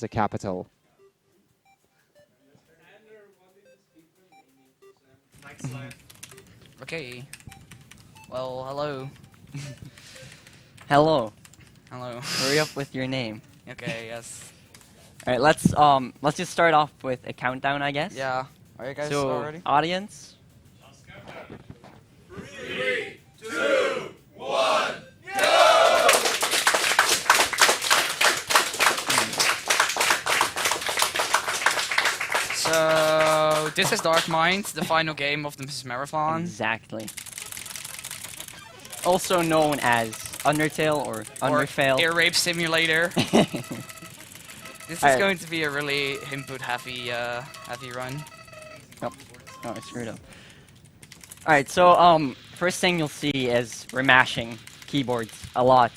the capital. Okay. Well, hello. Hello. Hello. Hurry up with your name. Okay, yes. All right, let's just start off with a countdown, I guess. Yeah. Are you guys So, already? audience. 3, 2, 1, go! So, this is Dark Mind, the final game of the Mrs. Marathon. Exactly. Also known as Undertale or Undertale. Ear Rape Simulator. This is Alright. going to be a really input heavy run. Oh, I screwed up. Alright, so first thing you'll see is we're mashing keyboards a lot.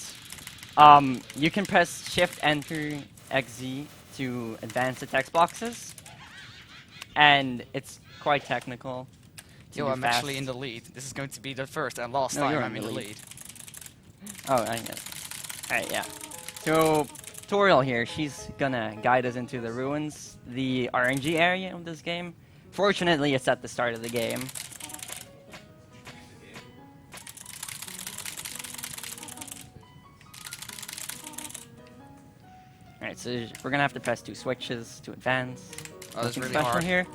You can press Shift Enter XZ to advance the text boxes, and it's quite technical. Yo, I'm actually in the lead. This is going to be the first and last time you're I'm in the lead. Oh, I get it. Alright, yeah. So, Toriel here, she's gonna guide us into the ruins, the RNG area of this game. Fortunately, it's at the start of the game. Alright, so we're gonna have to press 2 switches to advance. Oh, that's Nothing really special hard. here.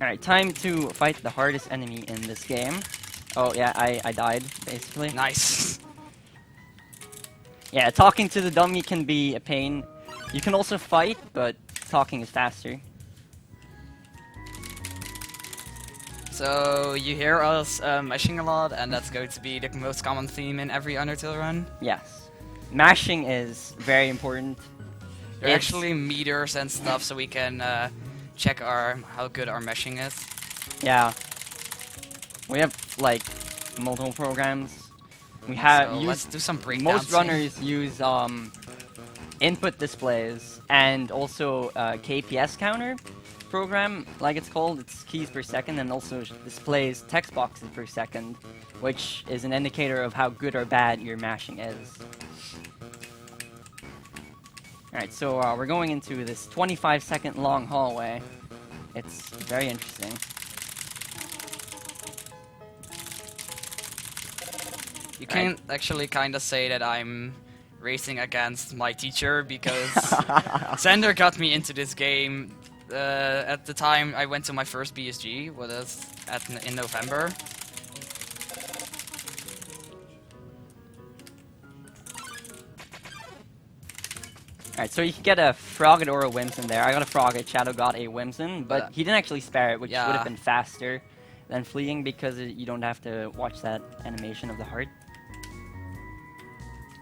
Alright, time to fight the hardest enemy in this game. Oh yeah, I died, basically. Nice. Yeah, talking to the dummy can be a pain. You can also fight, but talking is faster. So, you hear us mashing a lot, and that's going to be the most common theme in every Undertale run. Yes. Mashing is very important. There are It's- actually meters and stuff, so we can check how good our meshing is. Yeah. We have, like, multiple programs. We have So let's do some breakdancing. most runners use input displays and also KPS counter program, like it's called. It's keys per second, and also displays text boxes per second, which is an indicator of how good or bad your mashing is. Alright, so we're going into this 25-second long hallway. It's very interesting. You can actually kind of say that I'm racing against my teacher because Xander got me into this game at the time I went to my first BSG, in November. Alright, so you can get a Frogget or a Whimsun there. I got a Frogget, Shadow got a Whimsun, but he didn't actually spare it, which would Yeah. have been faster than fleeing because you don't have to watch that animation of the heart.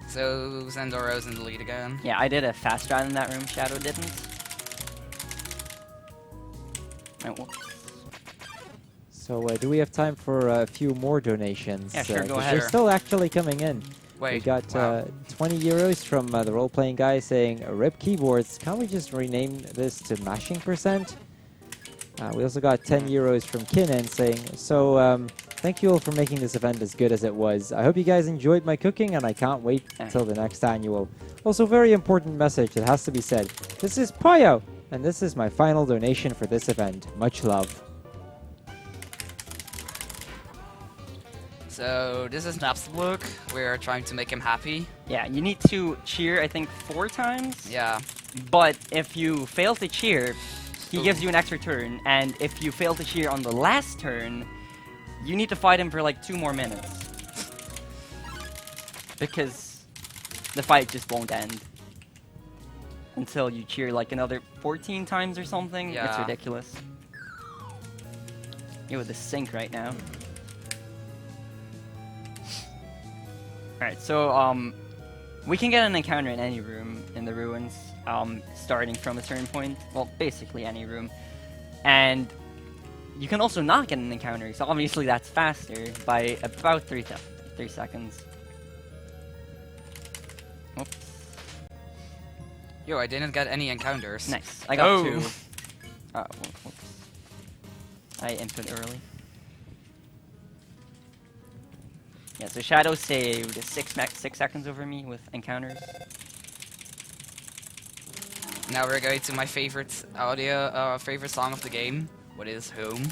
So Xander was in the lead again. Yeah, I did a fast run in that room, Shadow didn't. Oh, whoops. So do we have time for a few more donations? Yeah, sure, go 'cause ahead. They're still actually coming in. Wait, We got wow. 20 euros from the role-playing guy saying, "RIP keyboards, can't we just rename this to mashing percent?" We also got 10 euros from Kinnan saying, "So thank you all for making this event as good as it was. I hope you guys enjoyed my cooking, and I can't wait until the next annual." Also, very important message that has to be said. This is Payo, and this is my final donation for this event. Much love. So this is Napstablook. We're trying to make him happy. Yeah, you need to cheer, I think, 4 times. Yeah. But if you fail to cheer, he Ooh. gives you an extra turn, and if you fail to cheer on the last turn, you need to fight him for like 2 more minutes. Because the fight just won't end until you cheer like another 14 times or something. It's Yeah. ridiculous. You're with the sink right now. Alright, so we can get an encounter in any room in the ruins, starting from a certain point. Well, basically any room. And you can also not get an encounter, so obviously that's faster by about 3 seconds. Oops. Yo, I didn't get any encounters. Nice. I got Oh. 2. Whoops. I input early. Yeah, so Shadow saved 6 seconds over me with encounters. Now we're going to my favorite favorite song of the game. What is Home?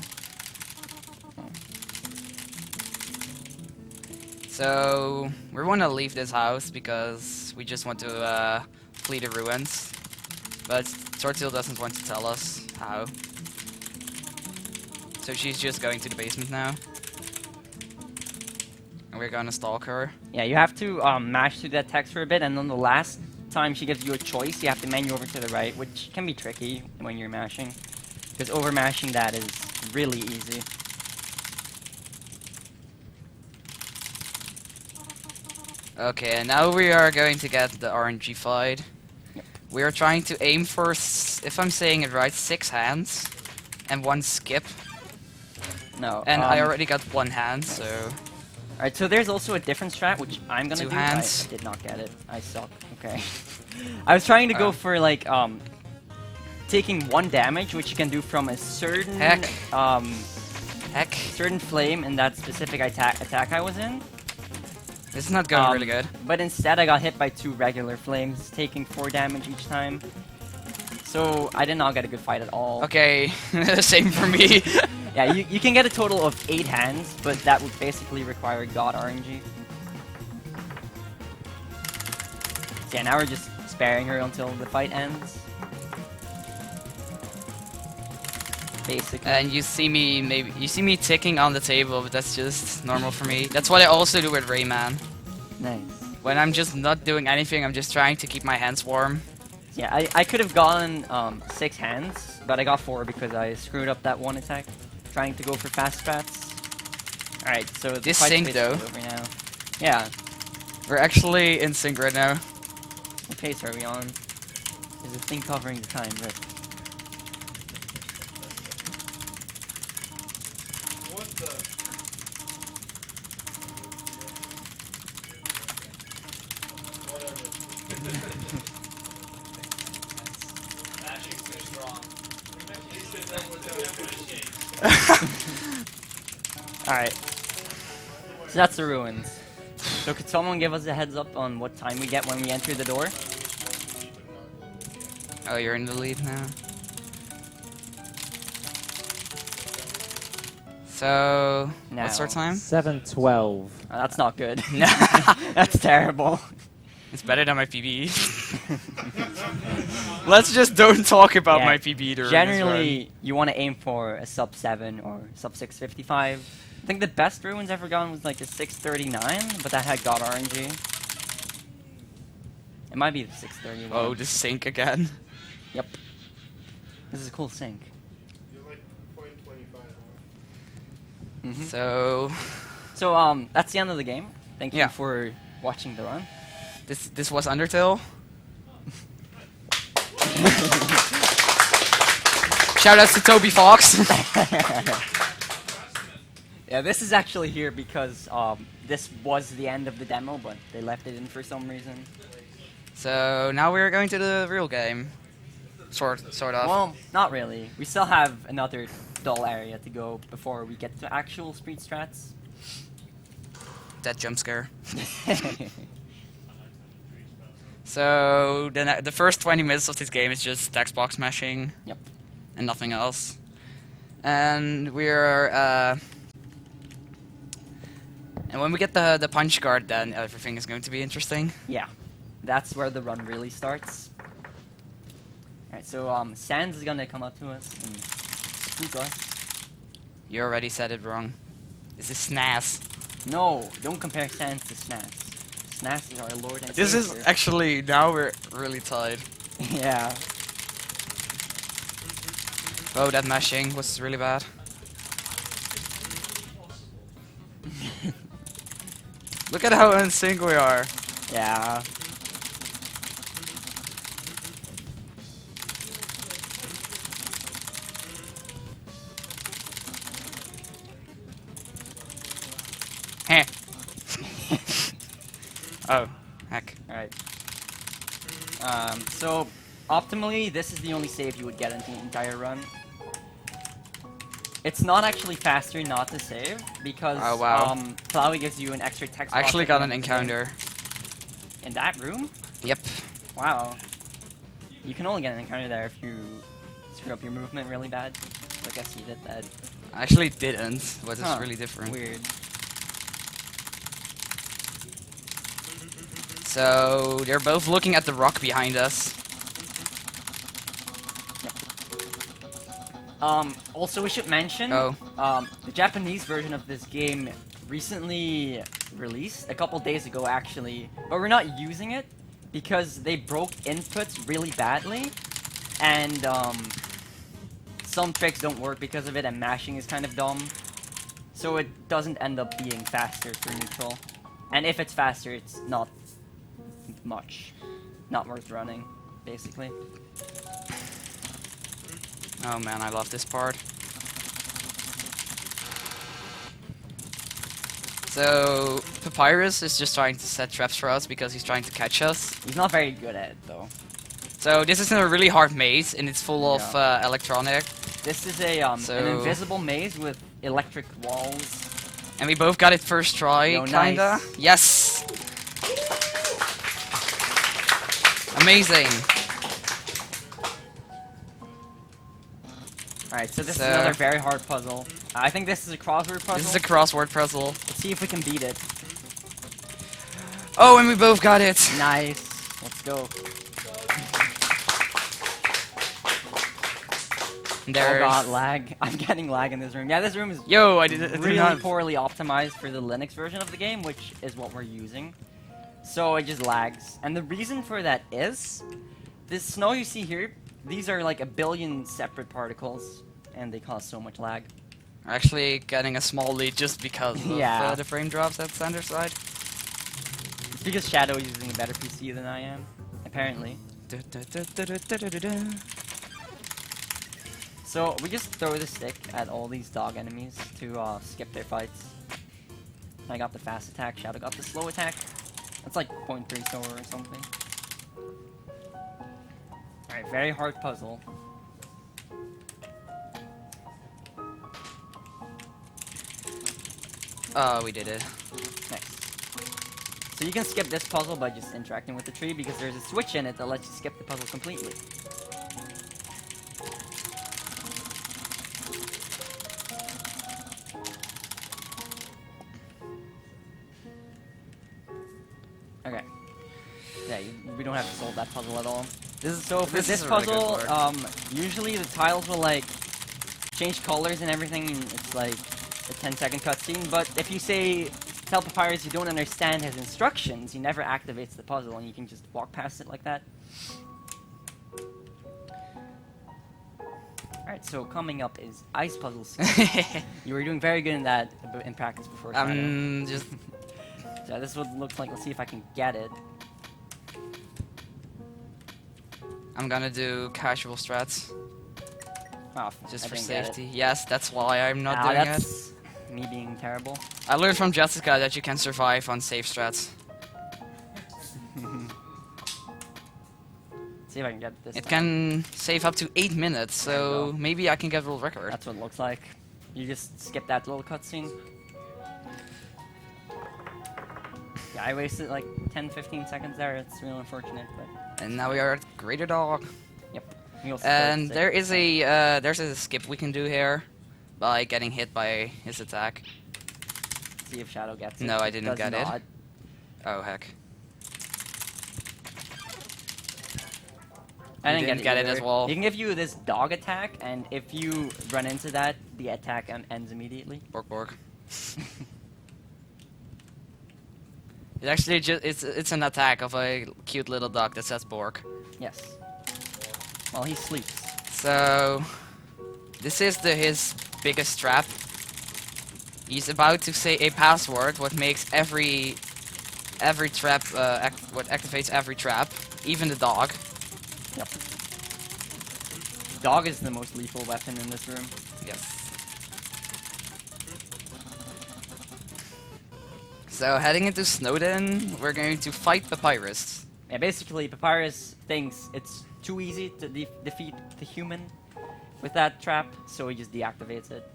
So we want to leave this house because we just want to flee the ruins, but Tortil doesn't want to tell us how. So she's just going to the basement now, and we're gonna stalk her. Yeah, you have to mash through that text for a bit, and then the last time she gives you a choice, you have to menu over to the right, which can be tricky when you're mashing, because over mashing that is really easy. Okay, and now we are going to get the RNG fight. Yep. We are trying to aim for, if I'm saying it right, 6 hands and 1 skip. No. And I already got 1 hand, so... Alright, so there's also a different strat, which I'm gonna 2 do. hands. I did not get it. I suck. Okay. I was trying to go for, like, taking 1 damage, which you can do from a certain... Heck. Heck. Certain flame in that specific attack I was in. This is not going really good. But instead I got hit by 2 regular flames, taking 4 damage each time. So I did not get a good fight at all. Okay, same for me. Yeah, you can get a total of 8 hands, but that would basically require God RNG. So yeah, now we're just sparing her until the fight ends. Basically. And you see me ticking on the table, but that's just normal for me. That's what I also do with Rayman. Nice. When I'm just not doing anything, I'm just trying to keep my hands warm. Yeah, I could have gotten 6 hands, but I got 4 because I screwed up that 1 attack, trying to go for fast strats. Alright, so the This fight's sync, though. basically over now. Yeah. We're actually in sync right now. What pace are we on? Is the thing covering the time? Right. What the? Alright. So that's the ruins. So could someone give us a heads up on what time we get when we enter the door? Oh, you're in the lead now. So, what's our Now. time? 7:12. Oh, that's not good. That's terrible. It's better than my PB. Let's just don't talk about Yeah, my PB during this Generally, you want to aim for a sub 7 or sub 655. I think the best ruins ever gone was like a 639, but that had God RNG. It might be the 631. run. Oh, the sync again. Yep. This is a cool sync. You're like 0.25. Mhm. So, That's the end of the game. Thank you Yeah. for watching the run. this was Undertale. Shoutouts to Toby Fox. Yeah, this is actually here because this was the end of the demo, but they left it in for some reason. So now we're going to the real game. Sort of. Well, not really. We still have another dull area to go before we get to actual speed strats. That jump scare. So the first 20 minutes of this game is just Xbox mashing. Yep. And nothing else. And we're and when we get the punch card, then everything is going to be interesting. Yeah, that's where the run really starts. Alright, so Sans is gonna come up to us and spook us. You already said it wrong. This is SNAS. No, don't compare Sans to SNAS. SNAS is our lord and This is savior. actually, now we're really tied. Yeah. Oh, that mashing was really bad. Look at how in sync we are. Yeah. Heh. Oh, heck. Alright. So, optimally, this is the only save you would get in the entire run. It's not actually faster not to save, because Oh, wow. Flowey gives you an extra text I box actually at got the an end of the game. encounter. In that room? Yep. Wow. You can only get an encounter there if you screw up your movement really bad. So I guess you did that. I actually didn't, but it's Huh, really different. Weird. So they're both looking at the rock behind us. Also we should mention, Oh. the Japanese version of this game recently released, a couple days ago actually, but we're not using it because they broke inputs really badly, and some tricks don't work because of it, and mashing is kind of dumb, so it doesn't end up being faster for neutral. And if it's faster, it's not much. Not worth running, basically. Oh man, I love this part. So Papyrus is just trying to set traps for us because he's trying to catch us. He's not very good at it, though. So this is a really hard maze, and it's full of electronic. This is a an invisible maze with electric walls. And we both got it first try, Yo, kinda. nice. Yes! Amazing! Alright, so this is another very hard puzzle. I think this is a crossword puzzle. This is a crossword puzzle. Let's see if we can beat it. Oh, and we both got it! Nice. Let's go. There's... Oh god, lag. I'm getting lag in this room. Yeah, this room is Yo, I did really poorly optimized for the Linux version of the game, which is what we're using. So it just lags. And the reason for that is, this snow you see here, these are like 1 billion separate particles, and they cause so much lag. We're actually getting a small lead just because of Yeah. the frame drops at Xander's side. It's because Shadow is using a better PC than I am, apparently. So we just throw the stick at all these dog enemies to skip their fights. I got the fast attack, Shadow got the slow attack. That's like 0.3 slower or something. Alright, very hard puzzle. Oh, we did it. Next. So you can skip this puzzle by just interacting with the tree because there's a switch in it that lets you skip the puzzle completely. Okay. Yeah, we don't have to solve that puzzle at all. So for This this is a really good puzzle, part. usually the tiles will like change colors and everything, and it's like a 10-second cutscene. But if you say tell Papyrus you don't understand his instructions, he never activates the puzzle, and you can just walk past it like that. Alright, so coming up is ice puzzles. You were doing very good in that in practice before. Just So this is what it looks like. Let's see if I can get it. I'm gonna do casual strats Oh, just I for didn't get it. safety. Yes, that's why I'm not Ah, doing it. that's me being terrible. I learned from Jessica that you can survive on safe strats. See if I can get this. It time. can save up to 8 minutes, so maybe I can get world record. That's what it looks like. You just skip that little cutscene. Yeah, I wasted like 10-15 seconds there. It's real unfortunate, but And now we are at Greater Dog. you also And save. there is there's a skip we can do here by getting hit by his attack. See if Shadow gets it. No, I It didn't does get it. not. Oh heck. I You didn't get it either. as well. He can give you this dog attack, and if you run into that, the attack ends immediately. Bork bork. It actually just it's an attack of a cute little dog that says Bork. Yes. Well, he sleeps. So this is his biggest trap. He's about to say a password what makes every trap what activates every trap, even the dog. Yep. Dog is the most lethal weapon in this room. Yes. So heading into Snowden, we're going to fight Papyrus. Yeah, basically, Papyrus thinks it's too easy to defeat the human with that trap, so he just deactivates it.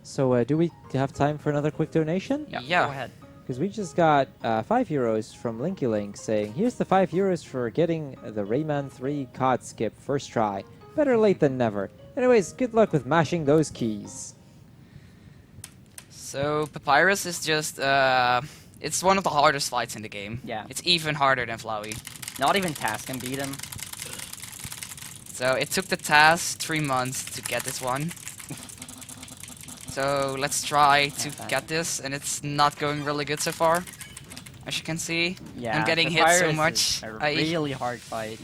So do we have time for another quick donation? Yeah. Go ahead. because we just got €5 from Linky Link saying, here's the €5 for getting the Rayman 3 COD skip first try. Better late than never. Anyways, good luck with mashing those keys. So Papyrus is just it's one of the hardest fights in the game. Yeah. It's even harder than Flowey. Not even Task can beat him. So it took the task 3 months to get this one. So let's try to get this, and it's not going really good so far. As you can see, Yeah, I'm getting hit so Papyrus much. is a really hard fight.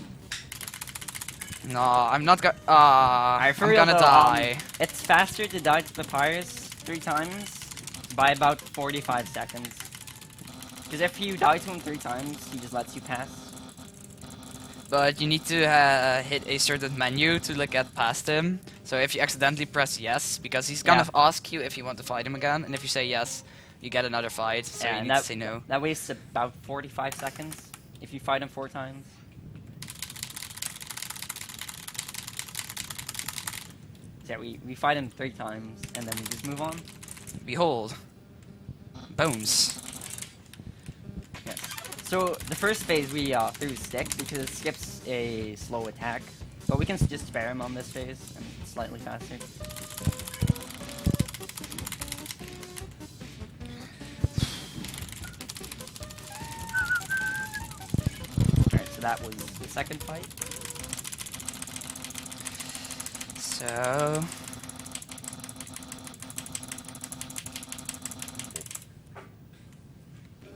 No, I'm not gonna. Alright, for I'm real gonna though, die. It's faster to die to Papyrus 3 times by about 45 seconds. Because if you die to him 3 times, he just lets you pass. But you need to hit a certain menu to like get past him. So if you accidentally press yes, because he's gonna ask you if you want to fight him again, and if you say yes, you get another fight. So Yeah, you and need to say no. That wastes about 45 seconds if you fight him 4 times. So yeah, we fight him 3 times, and then we just move on. Behold, bones. Yes. So the first phase we threw stick because it skips a slow attack, but we can just spare him on this phase and it's slightly faster. Alright, so that was the second fight. So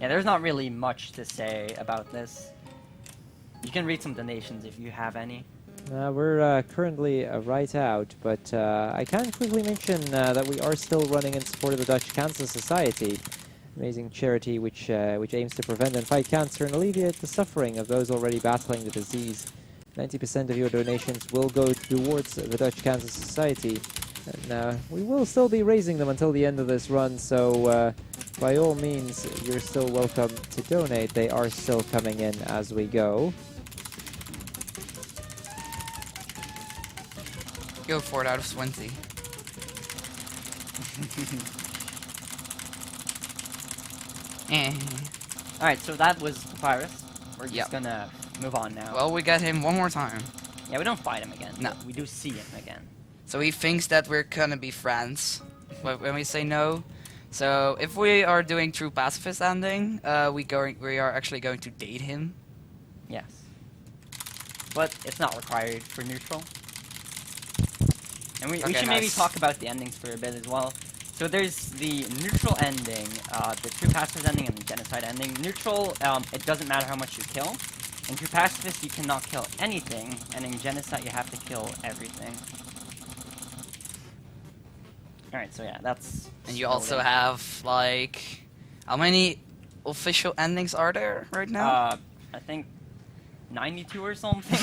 Yeah, there's not really much to say about this. You can read some donations if you have any. We're currently right out, but I can quickly mention that we are still running in support of the Dutch Cancer Society, amazing charity which aims to prevent and fight cancer and alleviate the suffering of those already battling the disease. 90% of your donations will go towards the Dutch Cancer Society, and we will still be raising them until the end of this run, so by all means, you're still welcome to donate. They are still coming in as we go. go for it out of 20. Alright, so that was Papyrus. We're just Yep. gonna move on now. Well, we got him one more time. Yeah, we don't fight him again. No. but we do see him again. So he thinks that we're gonna be friends when we say no. So if we are doing true pacifist ending, we are actually going to date him. Yes. But it's not required for neutral. And we Okay, should maybe nice. talk about the endings for a bit as well. So there's the neutral ending, the true pacifist ending, and the genocide ending. Neutral, it doesn't matter how much you kill. In true pacifist, you cannot kill anything, and in genocide, you have to kill everything. Alright, so yeah, that's... And you also have, like... How many official endings are there right now? I think 92 or something.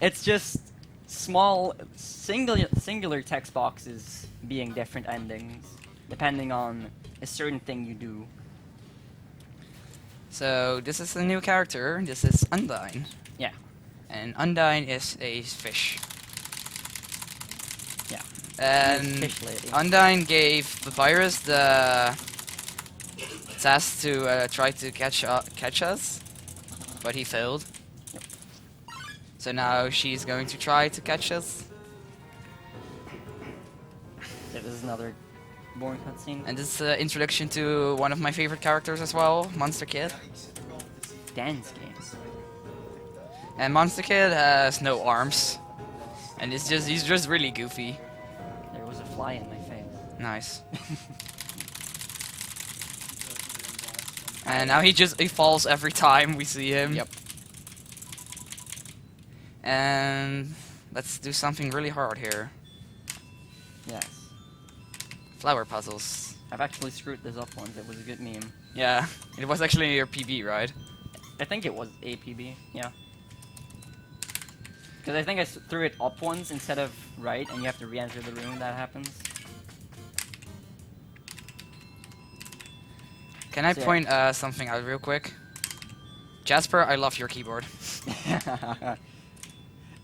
It's just small, singular text boxes being different endings, depending on a certain thing you do. So, this is a new character. This is Undyne. Yeah. And Undyne is a fish. Yeah. And Fish lady. Undyne gave Papyrus the task to try to catch us, but he failed. Yep. So now she's going to try to catch us. Yeah, this is another boring cutscene. And this is an introduction to one of my favorite characters as well, Monster Kid. Dance games. And Monster Kid has no arms. And he's just really goofy. There was a fly in my face. Nice. And now he falls every time we see him. Yep. And let's do something really hard here. Yes. Flower puzzles. I've actually screwed this up once. It was a good meme. Yeah, it was actually your PB, right? I think it was APB, yeah. Because I think I threw it up once instead of right, and you have to re-enter the room when that happens. Can I So, yeah. point something out real quick? Jasper, I love your keyboard.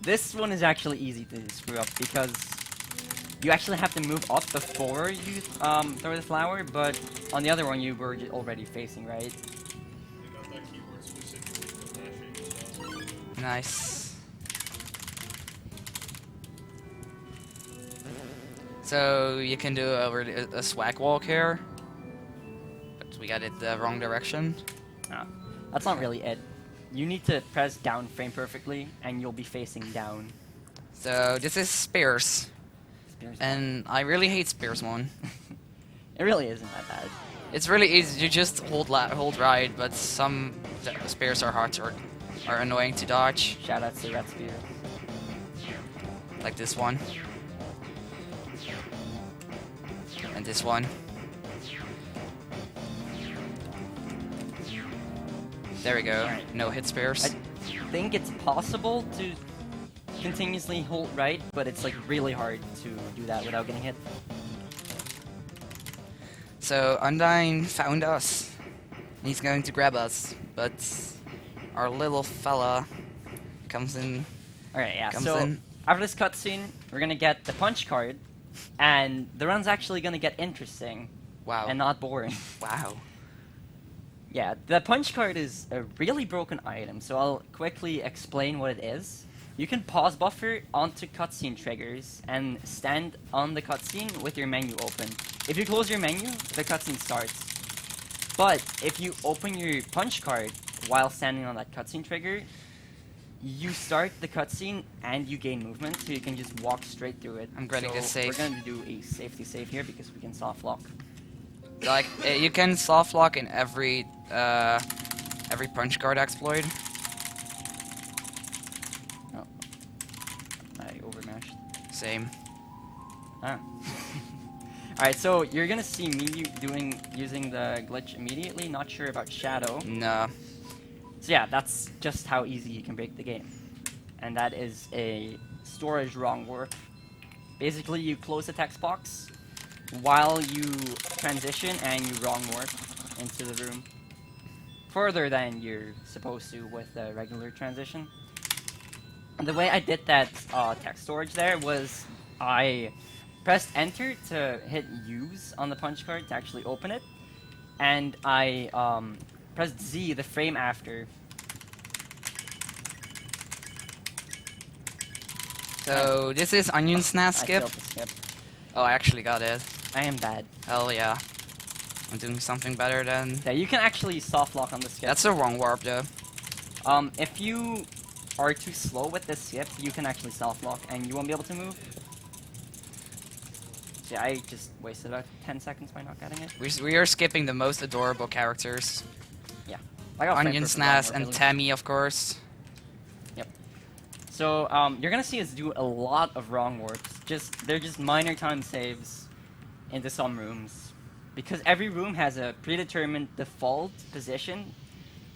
This one is actually easy to screw up because you actually have to move up before you throw the flower, but on the other one you were already facing, right? They got that keyboard specifically for mashing, so. Nice. So you can do a swag walk here, but we got it the wrong direction. No, that's not really it. You need to press down frame perfectly, and you'll be facing down. So this is Spears, Spears. and I really hate Spears one. It really isn't that bad. It's really easy. You just hold right, but some Spears are hard or are annoying to dodge, Shout out to that spear. like this one. And this one. There we go. Alright. No hit Spears. I think it's possible to continuously hold right, but it's like really hard to do that without getting hit. So Undyne found us. He's going to grab us, but our little fella comes in. Alright, yeah, Comes so in. after this cutscene, we're gonna get the punch card, and the run's actually gonna get interesting Wow. and not boring. Wow. Yeah, the punch card is a really broken item, so I'll quickly explain what it is. You can pause buffer onto cutscene triggers and stand on the cutscene with your menu open. If you close your menu, the cutscene starts. But if you open your punch card while standing on that cutscene trigger, you start the cutscene and you gain movement, so you can just walk straight through it. I'm getting this safe. We're going to do a safety save here because we can soft lock. Like you can soft lock in every punch card exploit. Oh, I overmashed. Same. Ah. Alright, so you're gonna see me using the glitch immediately. Not sure about Shadow. No. So yeah, that's just how easy you can break the game. And that is a storage wrong warp. Basically, you close the text box while you transition and you wrong warp into the room. Further than you're supposed to with the regular transition. And the way I did that text storage there was I pressed enter to hit use on the punch card to actually open it. And I pressed Z the frame after. So this is onion snap I skip. failed to skip. Oh, I actually got it. I am bad. Hell yeah. I'm doing something better than. Yeah, you can actually soft lock on the skip. That's a wrong warp though. If you are too slow with this skip, you can actually soft lock and you won't be able to move. So yeah, I just wasted about 10 seconds by not getting it. We are skipping the most adorable characters. Yeah. I got frame Onion perfect Snaz wrong and warp, really. Tammy, of course. So, you're gonna see us do a lot of wrong warps. They're just minor time saves into some rooms. Because every room has a predetermined default position,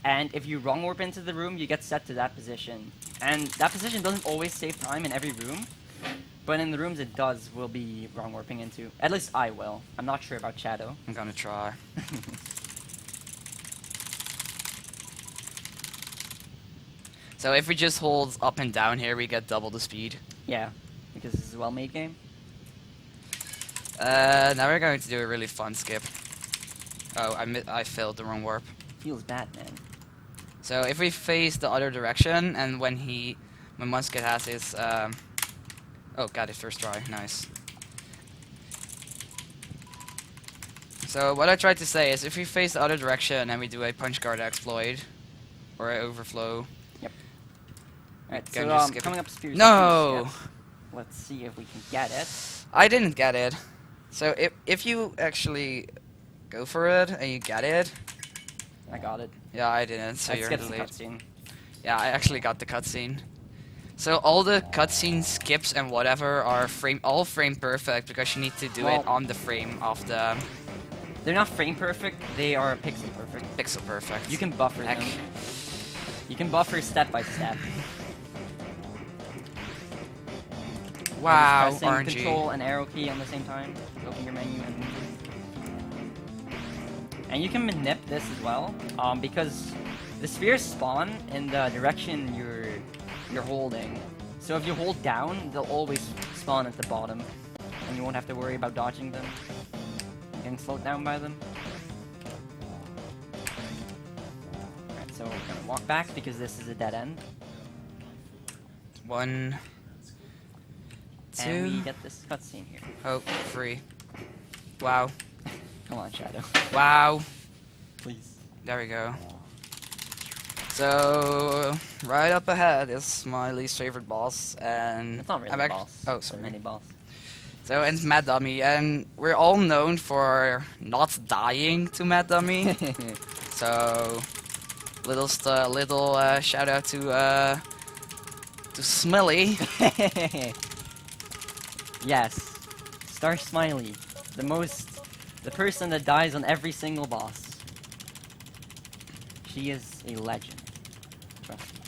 and if you wrong warp into the room, you get set to that position. And that position doesn't always save time in every room, but in the rooms it does, we'll be wrong warping into. At least I will. I'm not sure about Shadow. I'm gonna try. So if we just hold up and down here, we get double the speed. Yeah, because this is a well-made game. Now we're going to do a really fun skip. Oh, I failed the wrong warp. Feels bad, man. So if we face the other direction, and when Musket has his, oh, got it first try, nice. So what I tried to say is, if we face the other direction and we do a punch guard exploit or an overflow. Alright, Can so you skip coming it? up Spears. No! Spears, yeah. Let's see if we can get it. I didn't get it. So if you actually go for it and you get it. I got it. Yeah, I didn't. So Let's you're get in the the lead. cutscene. Yeah, I actually got the cutscene. So all the cutscene skips and whatever are all frame perfect because you need to do it Well- on the frame of the They're not frame perfect, they are pixel perfect. pixel perfect. You can buffer Heck. them. You can buffer step by step. Wow, Pressing RNG. Control and arrow key on the same time. Open your menu and move. And you can manip this as well, because the spheres spawn in the direction you're holding. So if you hold down, they'll always spawn at the bottom. and you won't have to worry about dodging them, getting slowed down by them. Alright, so we're gonna walk back because this is a dead end. 1, 2. And we get this cutscene here. Oh, free. Wow. Come on, Shadow. Wow. Please. There we go. So, right up ahead is my least favorite boss, and It's not really I'm a act- boss. Oh, It's a sorry. mini boss. So it's Mad Dummy, and we're all known for not dying to Mad Dummy. So, little shout out to Smelly. Yes. Star Smiley. The person that dies on every single boss. She is a legend. Trust me.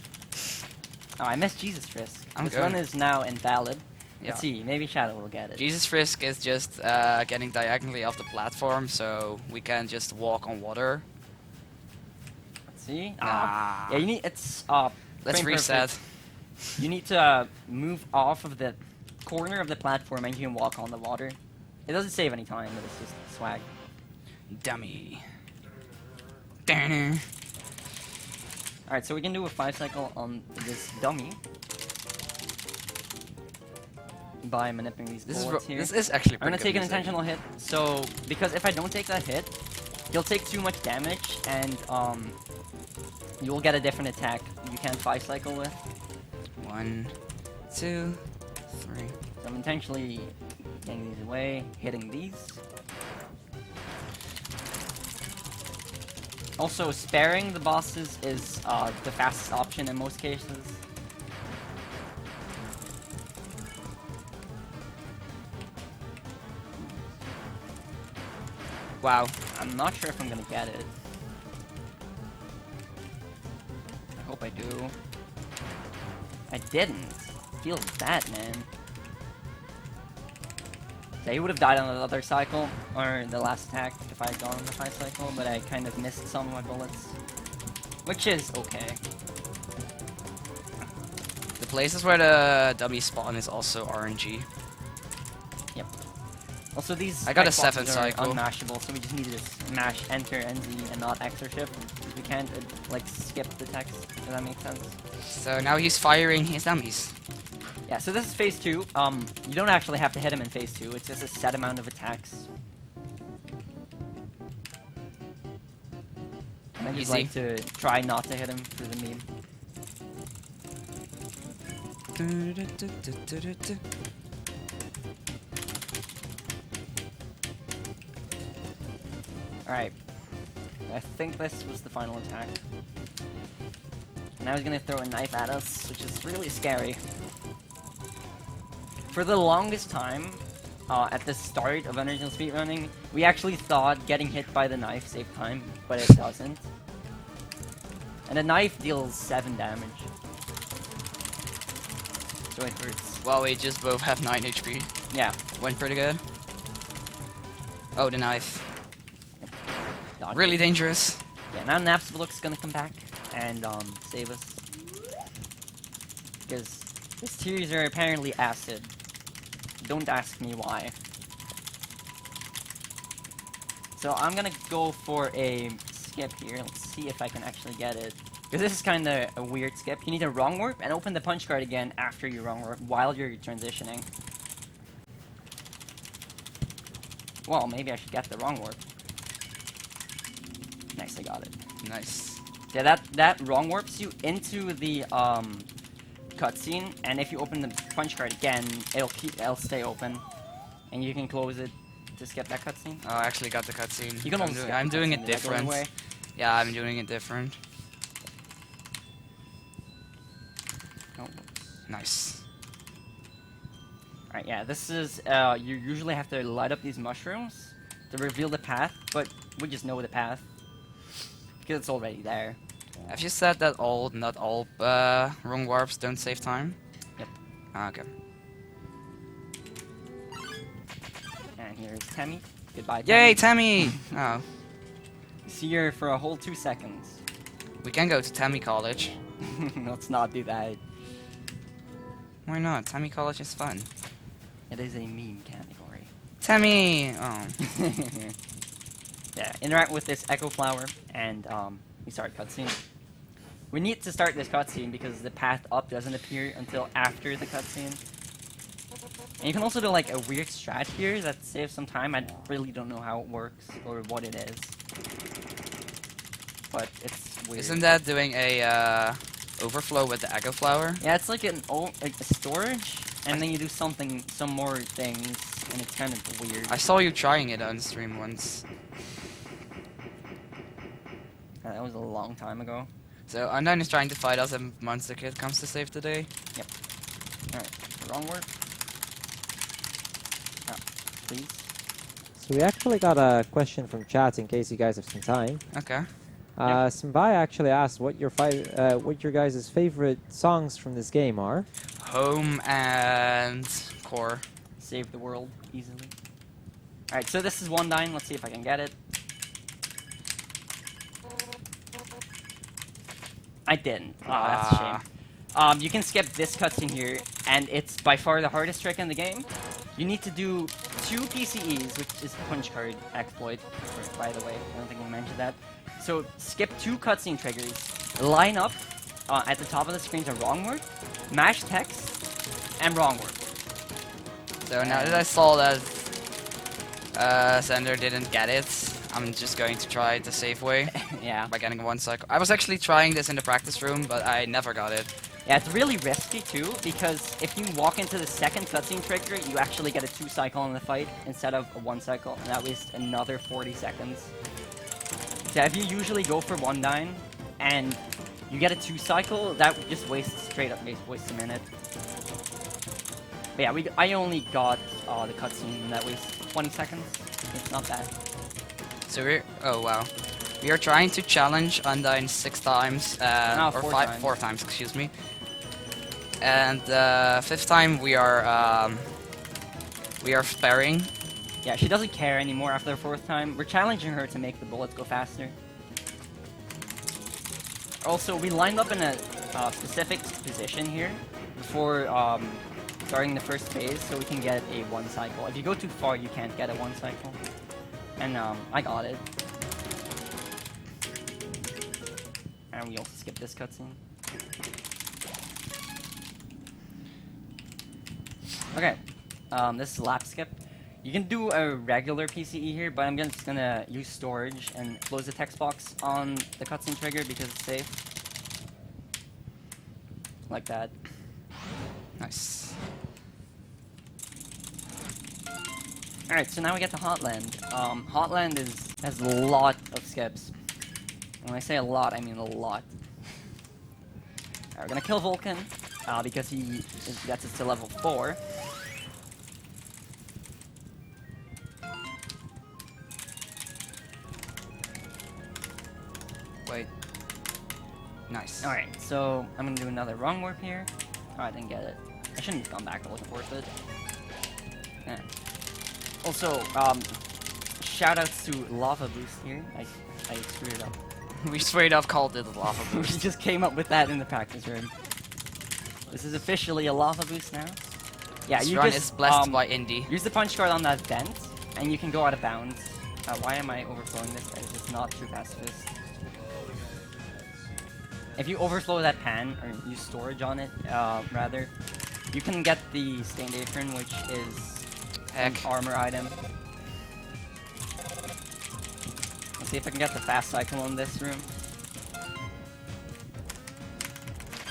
Oh, I missed Jesus Frisk. I'm This good. one is now invalid. Yeah. Let's see, maybe Shadow will get it. Jesus Frisk is just getting diagonally off the platform, so we can just walk on water. Let's see. Ah. Yeah, you need, it's, Let's frame reset. perfect. You need to move off of the corner of the platform and you can walk on the water. It doesn't save any time, but it's just swag. Dummy. Darn. Alright, so we can do a 5 cycle on this dummy by manipulating these bullets here. This is actually I'm pretty gonna take an good music. intentional hit, so because if I don't take that hit, he'll take too much damage and you'll get a different attack you can't 5 cycle with. 1, 2, 3. So I'm intentionally getting these away, hitting these. Also, sparing the bosses is the fastest option in most cases. Wow. I'm not sure if I'm gonna get it. I hope I do. I didn't. Feels bad, man. So he would have died on the other cycle, or the last attack if I had gone on the 5 cycle, but I kind of missed some of my bullets. Which is okay. The places where the dummy spawn is also RNG. Yep. Also, these I got a Xboxes 7th are cycle. unmashable, so we just need to just mash Enter, NZ, and not X or Shift. We can't, like, skip the text, if that makes sense. So now he's firing his dummies. Yeah, so this is phase 2. You don't actually have to hit him in phase 2, it's just a set amount of attacks. And I just Easy. like to try not to hit him for the meme. Alright. I think this was the final attack. Now he's gonna throw a knife at us, which is really scary. For the longest time, at the start of Undertale speedrunning, we actually thought getting hit by the knife saved time, but it doesn't. And the knife deals 7 damage. So it hurts. Well, we just both have 9 HP. Yeah. Went pretty good. Oh, the knife. Dodge. Really dangerous. Yeah, now Napstablook's gonna come back and save us. Because his tears are apparently acid. Don't ask me why. So I'm gonna go for a skip here. Let's see if I can actually get it. Because this is kind of a weird skip. You need a wrong warp and open the punch card again after your wrong warp while you're transitioning. Well, maybe I should get the wrong warp. Nice, I got it. Nice. Yeah, that wrong warps you into the cutscene, and if you open the punch card again, it'll stay open, and you can close it to skip that cutscene. Oh, I actually got the cutscene. You can also I'm doing it skip the cutscene, different. that goes away. Yeah, I'm doing it different. Oh. Nice. Alright, yeah, this is you usually have to light up these mushrooms to reveal the path, but we just know the path because it's already there. Have you said that not all wrong warps don't save time? Yep. Ah, okay. And here's Tammy. Goodbye, Yay, Tammy. Tammy! Oh, See her for a whole 2 seconds. we can go to Tammy College. Let's not do that. Why not? Tammy College is fun. It is a meme category. Tammy! Oh. Yeah, interact with this Echo Flower, and we start cutscene. We need to start this cutscene because the path up doesn't appear until after the cutscene. And you can also do like a weird strat here that saves some time. I really don't know how it works or what it is. But it's weird. Isn't that doing a overflow with the Echo Flower? Yeah, it's like like a storage, and then you do some more things, and it's kind of weird. I saw you trying it on stream once. That was a long time ago. So Undyne is trying to fight us and Monster Kid comes to save the day. Yep. Alright, wrong word. Oh, please. So we actually got a question from chat in case you guys have some time. Okay. Simbai actually asked what your guys' favorite songs from this game are. Home and Core. Save the world easily. Alright, so this is Undyne. Let's see if I can get it. I didn't. Oh, that's a shame. You can skip this cutscene here, and it's by far the hardest trick in the game. You need to do 2 PCEs, which is punch card exploit, by the way. I don't think we mentioned that. So skip 2 cutscene triggers, line up at the top of the screen to wrong word, mash text, and wrong word. So now that I saw that Xander didn't get it, I'm just going to try the safe way. Yeah. By getting 1 cycle. I was actually trying this in the practice room, but I never got it. Yeah, it's really risky too, because if you walk into the second cutscene trigger, you actually get a 2 cycle in the fight instead of a 1 cycle, and that wastes another 40 seconds. So if you usually go for Undyne, and you get a 2 cycle, that just wastes wastes a minute. But yeah, I only got the cutscene, and that wastes 20 seconds. It's not bad. So oh wow. We are trying to challenge Undyne 6 times, No, or 4 5, times. 4 times, excuse me. And 5th time we are sparing. Yeah, she doesn't care anymore after the 4th time. We're challenging her to make the bullets go faster. Also, we lined up in a specific position here before starting the first phase, so we can get a 1 cycle. If you go too far, you can't get a 1 cycle. And I got it. And we also skip this cutscene. Okay, this is lap skip. You can do a regular PCE here, but I'm just gonna use storage and close the text box on the cutscene trigger because it's safe. Like that. Nice. Alright, so now we get to Hotland. Hotland has a lot of skips. And when I say a lot, I mean a lot. Alright, we're gonna kill Vulcan, because he gets us to level 4. Wait. Nice. Alright, so I'm gonna do another wrong warp here. Oh, I didn't get it. I shouldn't have gone back, it wasn't worth it. Yeah. Also, shoutouts to Lava Boost here. I screwed it up. We straight up called it a lava We boost. just came up with that in the practice room. This is officially a Lava Boost now. Yeah, This you run just is blessed by Indy. use the punch card on that vent, and you can go out of bounds. Why am I overflowing this? This is not true pacifist. If you overflow that pan, or use storage on it, rather, you can get the Stained Apron, which is an Heck. armor item. Let's see if I can get the fast cycle in this room.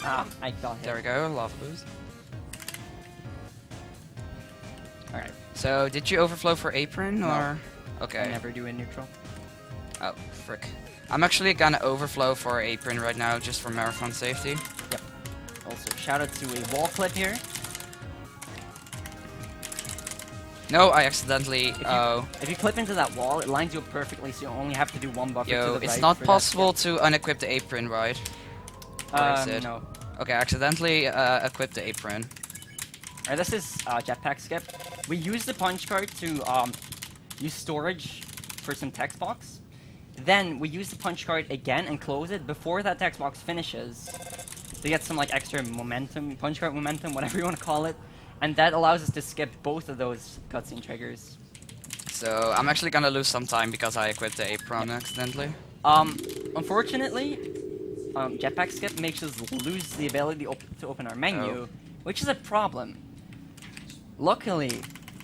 Ah, I got hit. There we go, lava boost. Alright, So, did you overflow for apron, No. or? I Okay. never do a neutral. Oh, frick. I'm actually gonna overflow for apron right now, just for marathon safety. Also, shout out to a wall clip here. No, I accidentally. Oh, If you clip into that wall, it lines you up perfectly, so you only have to do 1 buffer to yo, the it's right not for that possible to unequip the apron, right? skip. Or is it? No. Okay, I accidentally equipped the apron. Alright, this is jetpack skip. We use the punch card to use storage for some text box. Then we use the punch card again and close it before that text box finishes to get some like extra momentum, punch card momentum, whatever you want to call it. And that allows us to skip both of those cutscene triggers. So I'm actually gonna lose some time because I quit the apron accidentally. Unfortunately, jetpack skip makes us lose the ability to open our menu, which is a problem. Luckily,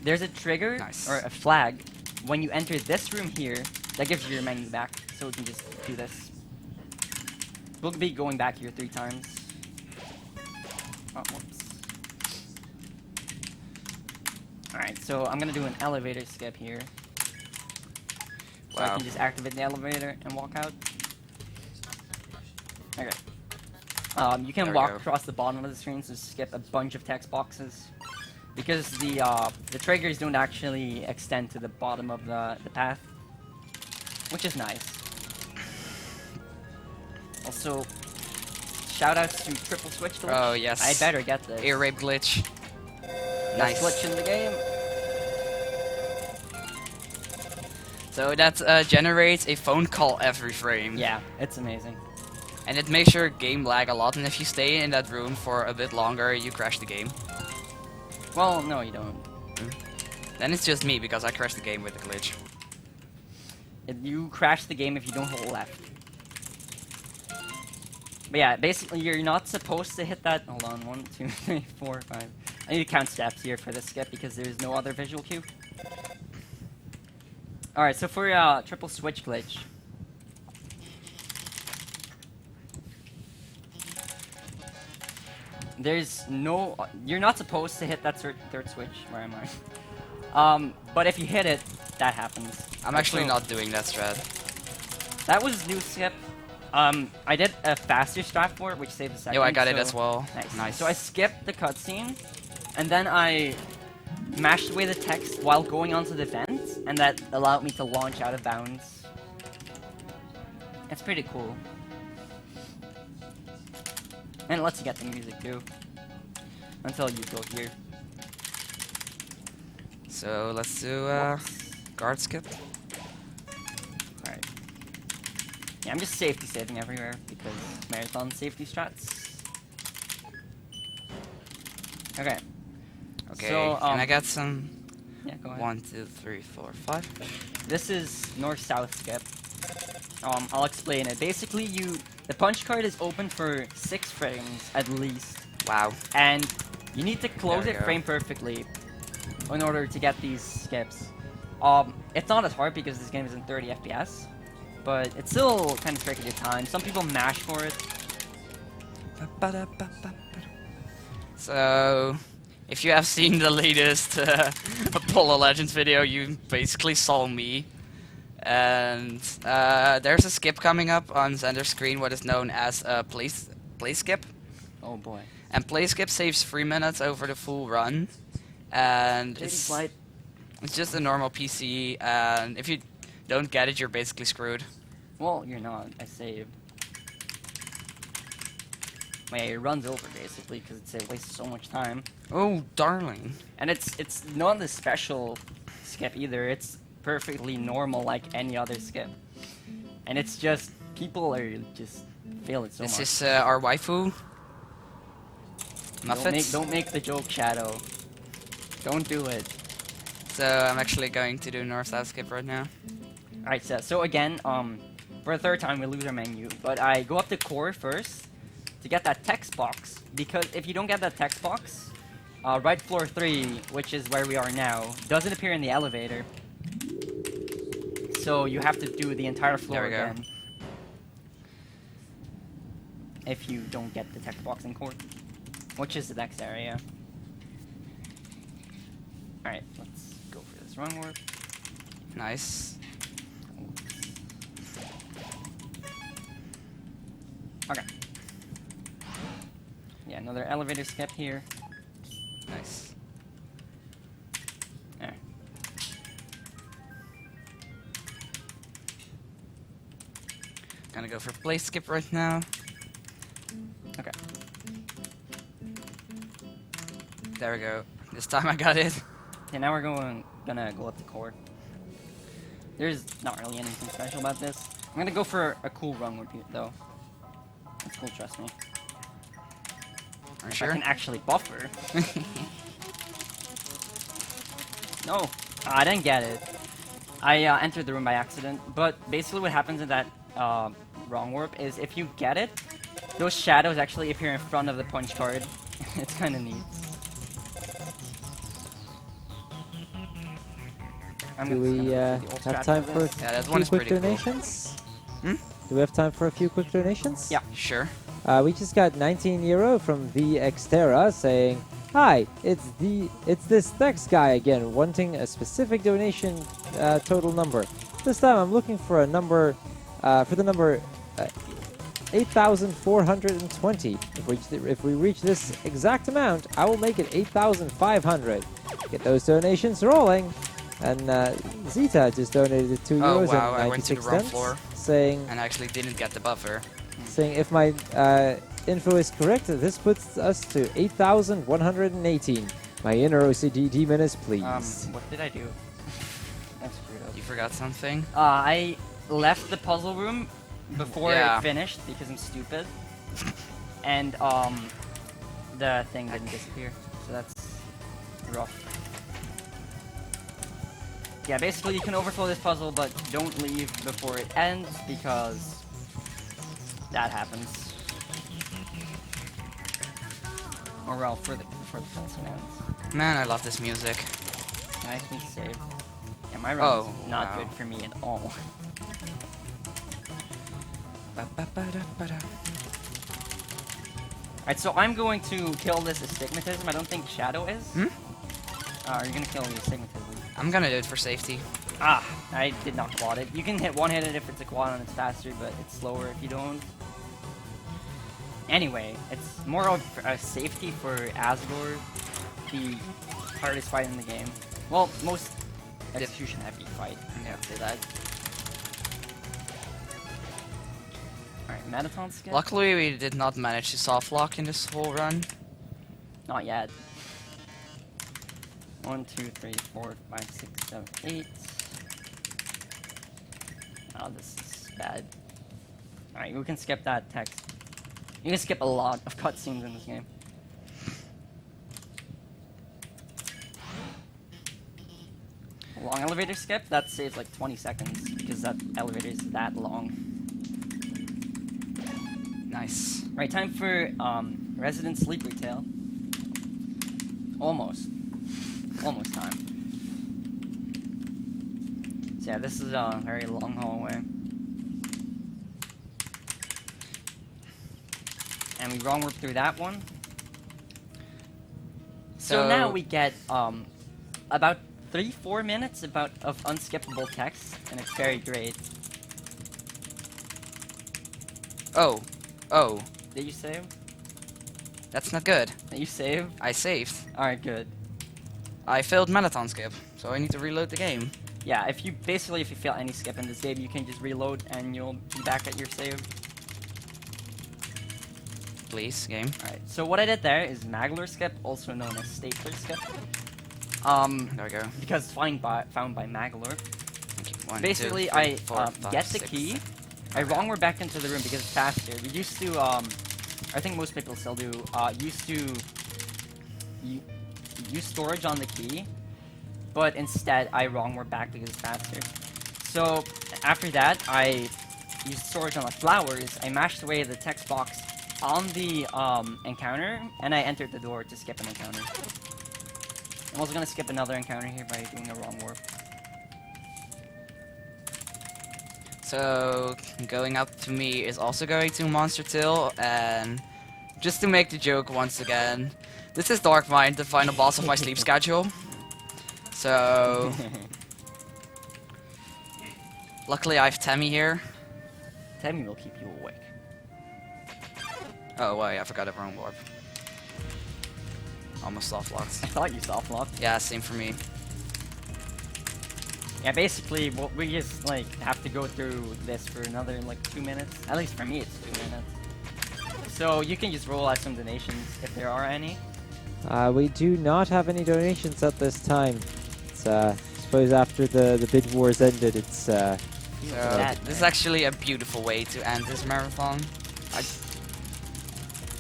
there's a trigger Nice. or a flag when you enter this room here that gives you your menu back, so we can just do this. We'll be going back here 3 times. Oh, whoops. Alright, so I'm gonna do an elevator skip here. So I Wow. can just activate the elevator and walk out. Okay. You can There we walk go. across the bottom of the screen to skip a bunch of text boxes. Because the triggers don't actually extend to the bottom of the path. Which is nice. Also, shoutouts to Triple Switch Glitch. Oh, yes. I better get this. Air rape glitch. Best Nice. glitch in the game. So that generates a phone call every frame. Yeah, it's amazing. And it makes your game lag a lot, and if you stay in that room for a bit longer, you crash the game. Well, no, you don't. Then it's just me, because I crashed the game with the glitch. You crash the game if you don't hold left. But yeah, basically you're not supposed to hit that. Hold on, 1, 2, 3, 4, 5. I need to count steps here for this skip because there's no other visual cue. Alright, so for triple switch glitch. There's no. You're not supposed to hit that third switch. Where am I? But if you hit it, that happens. I'm actually So- not doing that strat. That was new skip. I did a faster strat for it, which saved a second. Yo, I got it so- as well. Nice. Nice. So I skipped the cutscene, and then I mashed away the text while going onto the vent, and that allowed me to launch out of bounds. It's pretty cool. And it lets you get the music too. Until you go here. So let's do Whoops. guard skip. Alright. Yeah, I'm just safety saving everywhere because marathon safety strats. Okay. Okay, So, can I get some? Yeah, go ahead. 1, 2, 3, 4, 5. This is north-south skip. I'll explain it. Basically, the punch card is open for 6 frames at least, Wow. and you need to close There we it go. frame perfectly in order to get these skips. It's not as hard because this game is in 30 FPS, but it's still kind of tricky to time. Some people mash for it. So, if you have seen the latest Apollo Legends video, you basically saw me. And there's a skip coming up on Xander's screen, what is known as a play skip. Oh boy. And play skip saves 3 minutes over the full run. And JD it's Flight. just a normal PC, and if you don't get it, you're basically screwed. Well, you're not. I saved. Yeah, it runs over basically because it wastes so much time. Oh, darling. And it's not a special skip either. It's perfectly normal like any other skip. And it's just people are just fail it so This much. is our waifu. Muffet. Don't make the joke, Shadow. Don't do it. So I'm actually going to do north-south skip right now. Alright, so again, for the 3rd time we lose our menu, but I go up to core first to get that text box, because if you don't get that text box, right floor 3, which is where we are now, doesn't appear in the elevator. So you have to do the entire floor There we go. again. If you don't get the text box in core, which is the next area. Alright, let's go for this run warp. Nice. Okay. Yeah, another elevator skip here. Nice. There. Gonna go for play skip right now. Okay. There we go. This time I got it. Yeah, now we're gonna go up the core. There's not really anything special about this. I'm gonna go for a cool run warp though. That's cool, trust me. Are you If sure? I can actually buffer. No, I didn't get it. I entered the room by accident, but basically what happens in that wrong warp is if you get it, those shadows actually appear in front of the punch card. It's kind of neat. Do we have time for a Yeah, that few one is quick pretty cool. donations? Hmm? Do we have time for a few quick donations? Yeah. Sure. We just got 19 euro from the Xterra saying, "Hi, it's this Thex guy again, wanting a specific donation total number. This time I'm looking for a number, for the number 8,420. If we reach this exact amount, I will make it 8,500. Get those donations rolling." And Zeta just donated 2 Oh, euros wow, I and went to 96 the wrong cents, floor. saying And I actually didn't get the buffer. if my info is correct, this puts us to 8,118. My inner OCD demon is pleased. What did I do? I screwed up. You forgot something? I left the puzzle room before Yeah. it finished because I'm stupid. And the thing didn't disappear. So that's rough. Yeah, basically you can overflow this puzzle, but don't leave before it ends because that happens. Or well, before the cutscene ends. Man, I love this music. Nice me save. Yeah, my run Oh, is not wow. good for me at all. Alright, so I'm going to kill this astigmatism. I don't think Shadow is. Hmm? You're gonna kill the astigmatism. I'm gonna do it for safety. Ah, I did not quad it. You can hit it if it's a quad and it's faster, but it's slower if you don't. Anyway, it's more of a safety for Asgore, the hardest fight in the game. Well, most execution heavy fight, Yeah. I'd say that. Alright, Metaton skip? Luckily, we did not manage to soft lock in this whole run. Not yet. 1, 2, 3, 4, 5, 6, 7, 8. Oh, this is bad. Alright, we can skip that text. You can skip a lot of cutscenes in this game. Long elevator skip, that saves like 20 seconds because that elevator is that long. Nice. Right, time for Resident Sleep Retail. Almost. Almost time. So yeah, this is a very long hallway. And we wrong warp through that one. So now we get about 3-4 minutes of unskippable text, and it's very great. Oh. Oh. Did you save? That's not good. Did you save? I saved. Alright, good. I failed Marathon skip, so I need to reload the game. Yeah, if you fail any skip in this game, you can just reload and you'll be back at your save. Please, game. Alright, so what I did there is Magler skip, also known as Stapler skip. There we go. Because found by Magler. Thank you. 1, Basically, 2, 3, I 4, 5, get the 6, key. 7. I wrong we're back into the room because it's faster. We used to, I think most people still do, used to use storage on the key, but instead I wrong we're back because it's faster. So after that, I used storage on the flowers. I mashed away the text box on the encounter, and I entered the door to skip an encounter. I'm also gonna skip another encounter here by doing a wrong warp. So, going up to me is also going to Monster Till, and just to make the joke once again, this is Dark Mind, the final boss of my sleep schedule. So, luckily I have Tammy here. Tammy will keep you awake. Oh wait, I forgot the wrong warp. Almost soft locked. I thought you soft locked. Yeah, same for me. Yeah, basically, we just like have to go through this for another like 2 minutes. At least for me, it's 2 minutes. So you can just roll out some donations if there are any. We do not have any donations at this time. It's, I suppose after the bid wars ended, it's So, That, this is man. actually a beautiful way to end this marathon.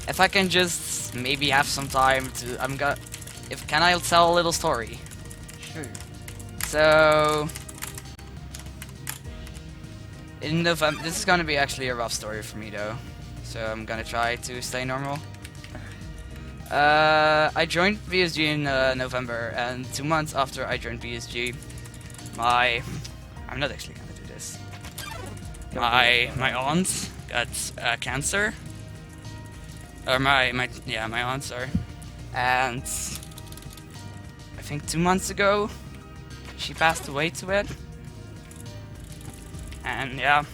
If I can just maybe have some time to, can I tell a little story? Sure. So, In November, this is gonna be actually a rough story for me though, so I'm gonna try to stay normal. I joined BSG in November, and 2 months after I joined BSG, I'm not actually gonna do this. My aunt got cancer. Or my aunt, sorry. And I think 2 months ago, she passed away to it. And yeah,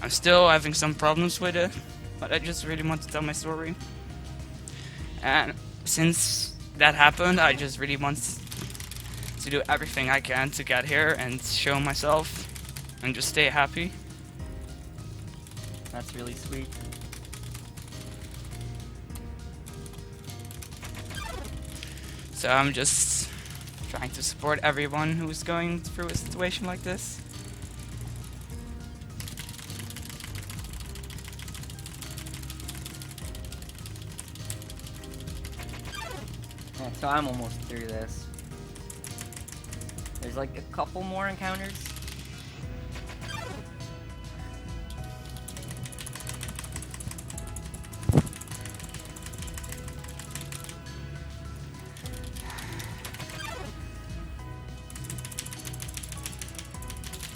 I'm still having some problems with it, but I just really want to tell my story. And since that happened, I just really want to do everything I can to get here and show myself and just stay happy. That's really sweet. So I'm just trying to support everyone who's going through a situation like this. Yeah, so I'm almost through this. There's like a couple more encounters.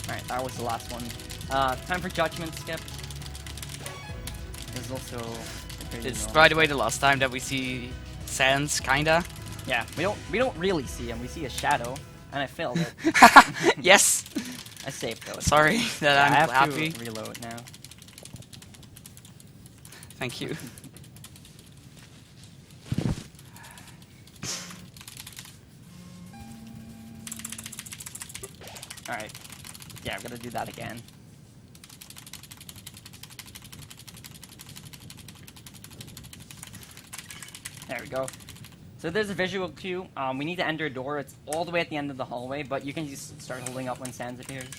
Alright, that was the last one. Time for judgment skip. There's also a crazy It's one. by the way the last time that we see Sans, kinda. Yeah, we don't really see him. We see a shadow, and I failed it. Yes! I saved though. Sorry that Yeah, I I'm have happy. to reload now. Thank you. Alright. Yeah, I'm gonna do that again. There we go. So there's a visual cue. We need to enter a door. It's all the way at the end of the hallway, but you can just start holding up when Sans appears.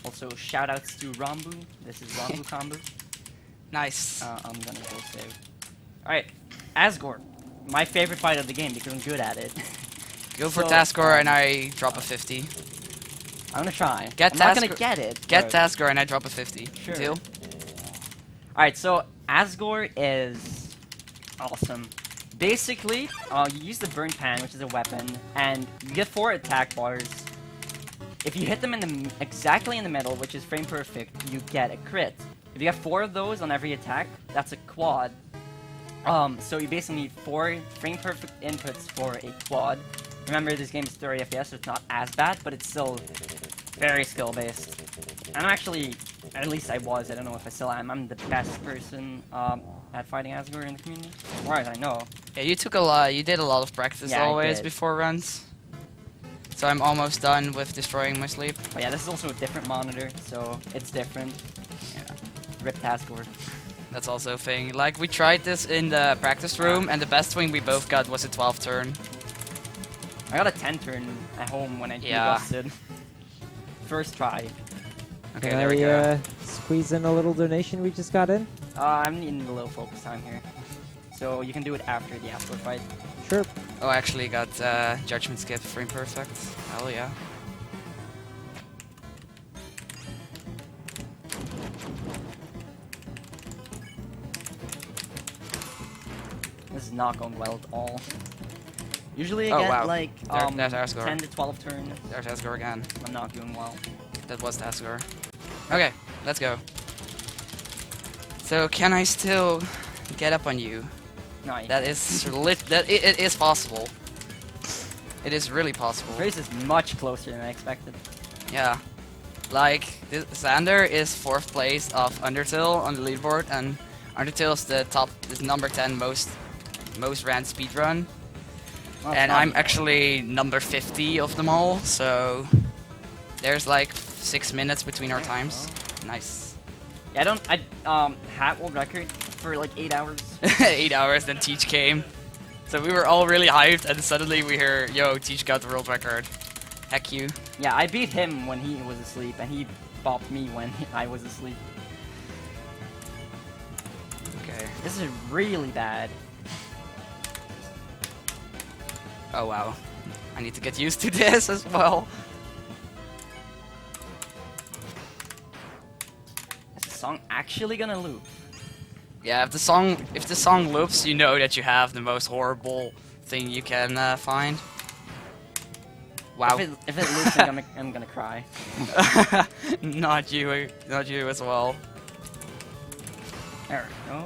Also, shoutouts to Rambu. This is Rambu combo. Nice. I'm gonna go save. Alright, Asgore. My favorite fight of the game because I'm good at it. Go for so, Taskor and I drop a 50. I'm gonna try. Get I'm not gonna Taskor- get it. Get but- Taskor and I drop a 50. Sure. Deal? Alright, so Asgore is awesome. Basically, you use the burn pan, which is a weapon, and you get 4 attack bars. If you hit them in the exactly in the middle, which is frame perfect, you get a crit. If you get 4 of those on every attack, that's a quad. So you basically need 4 frame perfect inputs for a quad. Remember, this game is 30 FPS, so it's not as bad, but it's still very skill based. I'm actually, at least I was, I don't know if I still am, I'm the best person at fighting Asgore in the community, as far as I know. Yeah, you did a lot of practice Yeah, I always did. before runs. So I'm almost done with destroying my sleep. But yeah, this is also a different monitor, so it's different. Yeah. Rip Asgore. That's also a thing. Like, we tried this in the practice room, and the best win we both got was a 12 turn. I got a 10 turn at home when I Yeah. debusted. First try. Okay, Can there we go. Squeeze in a little donation we just got in? I'm needing a little focus time here. So you can do it after the Asgore fight. Sure. Oh, I actually got Judgment Skip frame perfect. Hell yeah. This is not going well at all. Usually I Oh, get wow. like There's Asgore. 10 to 12 turns. There's Taskor again. I'm not doing well. That was Taskor. Okay, let's go. So, can I still get up on you? No, you That is it is possible. It is really possible. Grace is much closer than I expected. Yeah. Like, Xander is 4th place of Undertale on the leaderboard, and Undertale is number 10 most ran speedrun. Well, it's And not I'm even- actually number 50 of them all, so there's like 6 minutes between our times. Nice. Yeah, hat world record for like 8 hours. 8 hours, then Teach came. So we were all really hyped, and suddenly we hear, yo, Teach got the world record. Heck you. Yeah, I beat him when he was asleep, and he bopped me when I was asleep. Okay. This is really bad. Oh wow. I need to get used to this as well. song actually gonna loop? Yeah, if the song loops, you know that you have the most horrible thing you can find. Wow. If it loops, I'm gonna cry. Not you as well. There we go.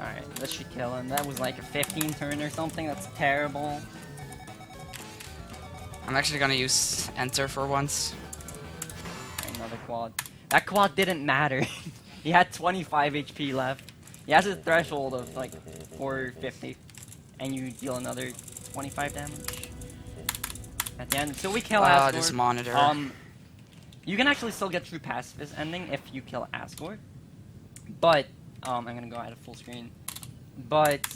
Alright, this should kill him. That was like a 15 turn or something. That's terrible. I'm actually gonna use enter for once. Another quad. That quad didn't matter. He had 25 HP left. He has a threshold of like 450. And you deal another 25 damage at the end. So we kill Asgore. This monitor. You can actually still get through pacifist ending if you kill Asgore. But, I'm gonna go out of full screen. But,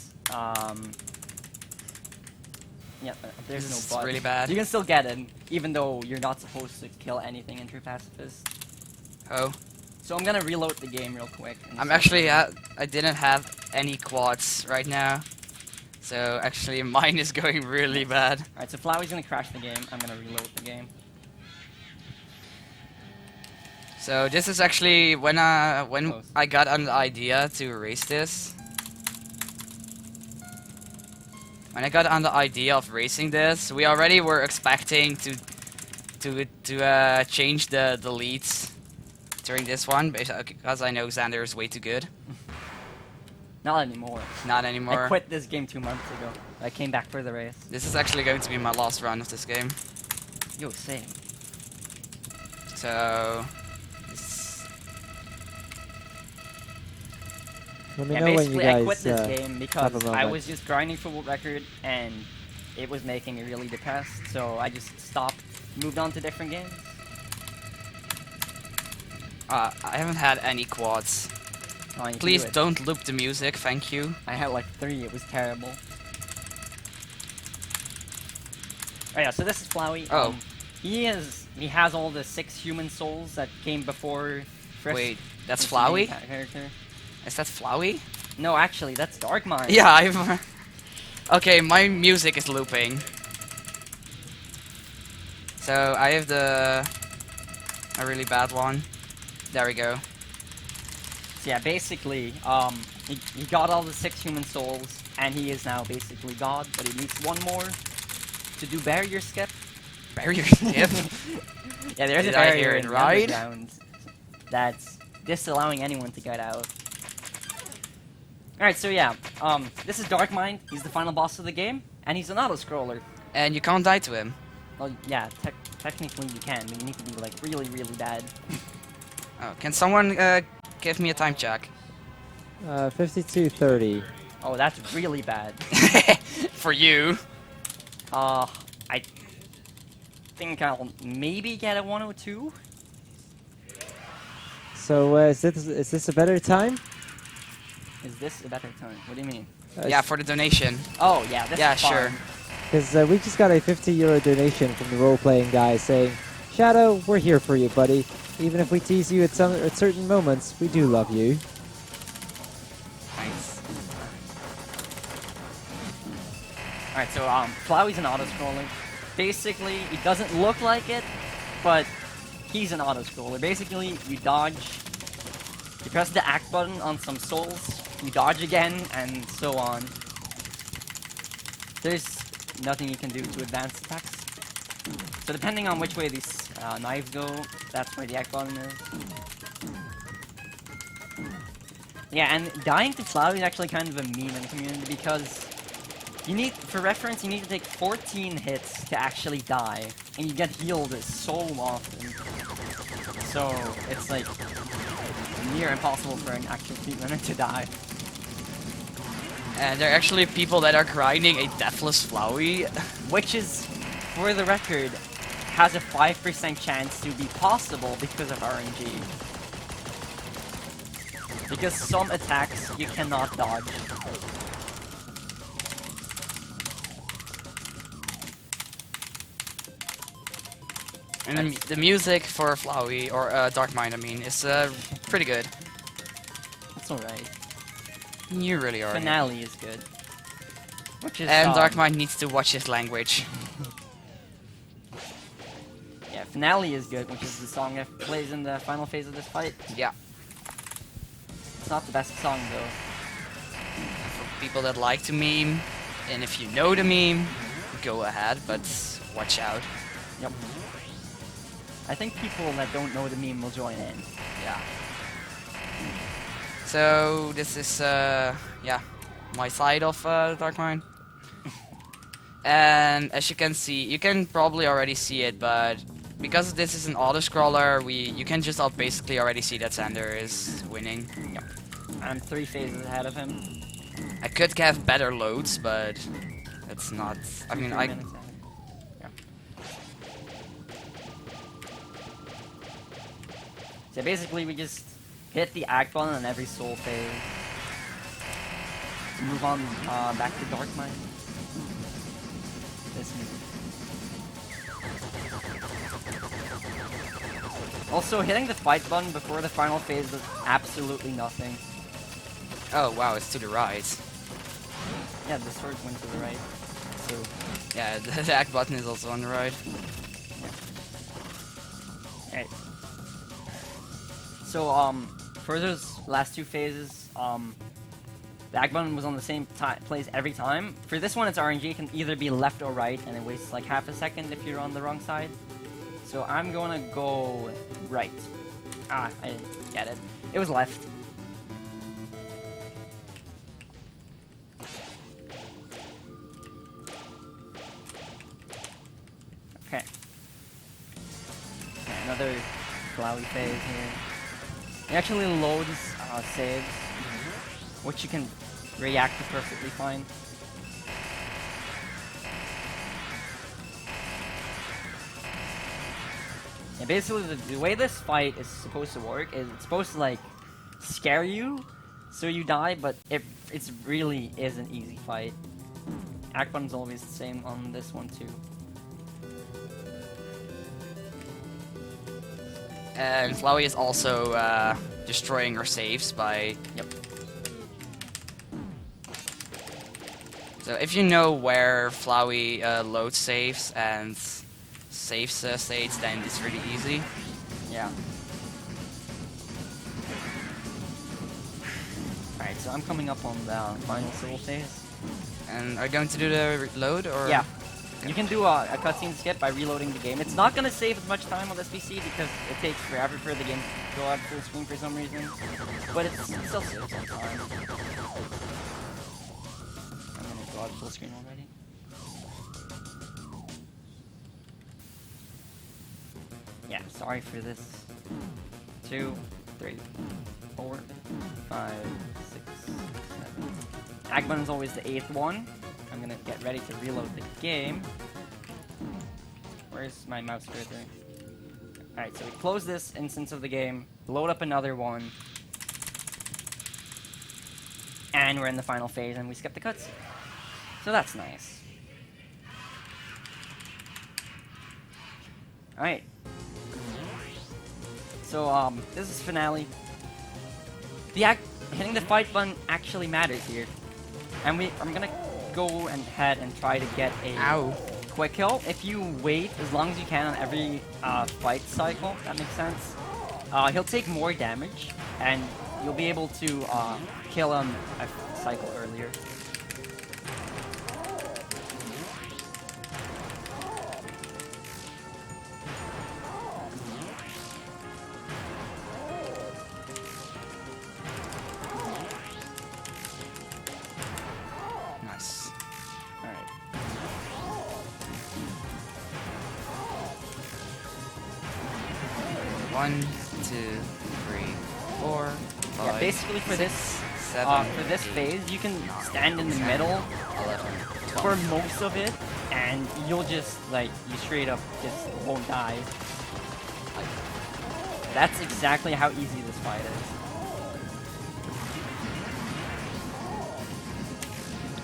yeah, there's This is no but. really bad. You can still get him, even though you're not supposed to kill anything in true pacifist. Oh. So I'm gonna reload the game real quick. I'm actually I didn't have any quads right now. So actually mine is going really bad. Alright, so Flowey's gonna crash the game. I'm gonna reload the game. So this is actually when Close. I got an idea to erase this. When I got on the idea of racing this, we already were expecting to change the leads during this one, because I know Xander is way too good. Not anymore. Not anymore. I quit this game 2 months ago. I came back for the race. This is actually going to be my last run of this game. Yo, same. So Let me Yeah, know when you basically guys I quit this game have because a I moment. was just grinding for world record and it was making me really depressed, so I just stopped, moved on to different games. I haven't had any quads. Oh, you can Please do it. don't loop the music, thank you. I had like 3, it was terrible. Oh yeah, so this is Flowey. Oh. He has all the 6 human souls that came before Frisk. Wait, that's He's the main Flowey? character. Is that Flowey? No, actually, that's Darkmind. Yeah, I've... Okay, my music is looping. So, I have a really bad one. There we go. So yeah, basically, he got all the 6 human souls, and he is now basically God, but he needs 1 more to do barrier skip. Barrier skip? Yeah, there's Did a I barrier hear in it the right? underground that's disallowing anyone to get out. Alright, so yeah, this is Darkmind. He's the final boss of the game, and he's an auto-scroller. And you can't die to him. Well, yeah, technically you can, but you need to be like really, really bad. Oh, can someone give me a time check? 52:30. Oh, that's really bad. For you. I think I'll maybe get a 102. So is this a better time? Is this a better time? What do you mean? Yeah, for the donation. Oh, yeah, this Yeah, is fine. sure. Because we just got a 50 euro donation from the role-playing guy saying, Shadow, we're here for you, buddy. Even if we tease you at certain moments, we do love you. Thanks. Alright, so Flowey's an auto-scroller. Basically, he doesn't look like it, but he's an auto-scroller. Basically, you dodge, you press the act button on some souls, you dodge again, and so on. There's nothing you can do to advance attacks. So depending on which way these knives go, that's where the act button is. Yeah, and dying to Flowey is actually kind of a meme in the community because you need, for reference, you need to take 14 hits to actually die, and you get healed so often. So it's like near impossible for an actual feat limit to die. And there are actually people that are grinding a deathless Flowey. Which is, for the record, has a 5% chance to be possible because of RNG. Because some attacks you cannot dodge. And the music for Flowey, or Darkmind, I mean, is pretty good. It's alright. You really are. Finale is good. Which is, And Darkmind needs to watch his language. yeah, Finale is good, which is the song that plays in the final phase of this fight. Yeah. It's not the best song though. For people that like to meme, and if you know the meme, go ahead, but watch out. Yep. I think people that don't know the meme will join in. Yeah. So this is yeah, my side of Dark Mine. And as you can see, you can probably already see it, but because this is an auto-scroller, you can just basically already see that Xander is winning. Yep. I'm 3 phases ahead of him. I could have better loads, but it's not. I mean, 3 minutes ahead. Yeah. So basically, we just hit the act button on every soul phase. Move on back to Dark Mine. This move. Also, hitting the fight button before the final phase does absolutely nothing. Oh wow, it's to the right. Yeah, the sword went to the right. So, Yeah, the attack button is also on the right. alright. So, for those last 2 phases, the act button was on the same place every time. For this one, it's RNG. It can either be left or right, and it wastes like half a second if you're on the wrong side. So I'm gonna go right. Ah, I didn't get it. It was left. Okay. Okay, another Flowey phase here. It actually loads saves, which you can react to perfectly fine. And basically, the way this fight is supposed to work is it's supposed to like scare you, so you die. But it really is an easy fight. Act button's always the same on this one too. And Flowey is also destroying her saves by. Yep. So if you know where Flowey loads saves and saves states, then it's really easy. Yeah. Alright, so I'm coming up on the final soul phase. And are you going to do the reload or? Yeah. You can do a cutscene skip by reloading the game. It's not going to save as much time on this PC because it takes forever for the game to go out full screen for some reason. But it still saves some time. I'm going to go out full screen already. Yeah, sorry for this. 2, 3, 4, 5, 6, 7. Ag button's always the 8th one. I'm gonna get ready to reload the game. Where's my mouse cursor? Alright, so we close this instance of the game, load up another one, and we're in the final phase and we skip the cutscene. So that's nice. Alright. So, this is finale. Hitting the fight button actually matters here. And I'm gonna go ahead and try to get a quick kill. If you wait as long as you can on every fight cycle, that makes sense, he'll take more damage, and you'll be able to kill him a cycle earlier. Nice. Alright. One, 2, 3, 4, 5. Yeah, basically for this 7, for this 8, phase, you can 9, stand in the 10, middle 11, 12. for most of it, and you'll just like you straight up just won't die. That's exactly how easy this fight is.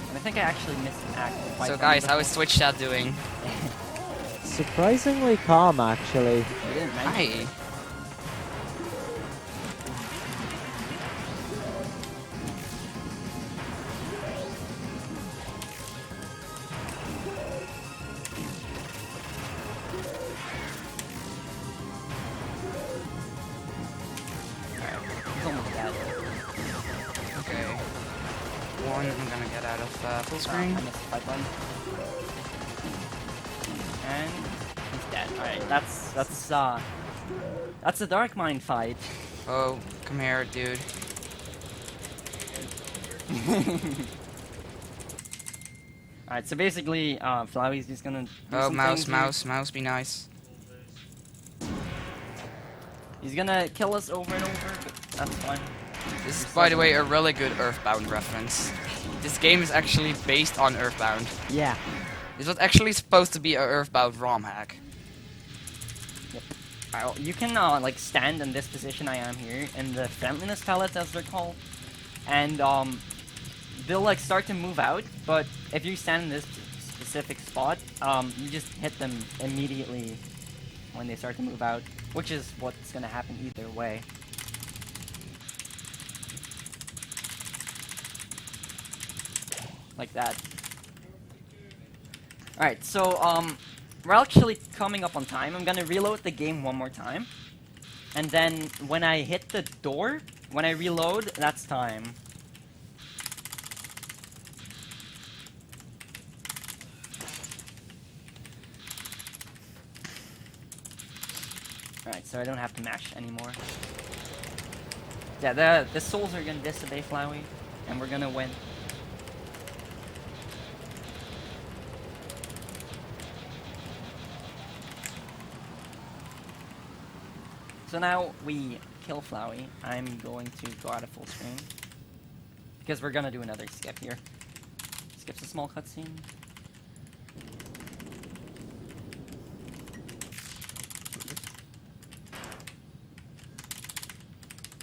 And I think I actually missed an actual fight. So from guys, before. how is Twitch chat doing? Surprisingly calm, actually. You didn't mention Hi. it. Alright, he's almost dead. one. I'm gonna get out of full I screen. missed the pipeline. And he's dead. Alright, that's a Dark Mind fight. Oh, come here, dude. Alright, so basically, Flowey's just gonna do Oh, some mouse, things here. mouse, be nice. He's gonna kill us over and over, but that's fine. This is, by the way, a really good Earthbound reference. This game is actually based on Earthbound. Yeah. This was actually supposed to be a Earthbound ROM hack. Alright, you can, like, stand in this position I am here, in the friendliness pellets, as they're called. And, they'll, like, start to move out, but if you stand in this specific spot, you just hit them immediately when they start to move out, which is what's gonna happen either way. Like that. Alright, so, we're actually coming up on time. I'm gonna reload the game one more time. And then, when I hit the door, when I reload, that's time. Alright, so I don't have to mash anymore. Yeah, the souls are gonna disobey Flowey, and we're gonna win. So now we kill Flowey. I'm going to go out of full screen. Because we're gonna do another skip here. Skips a small cutscene.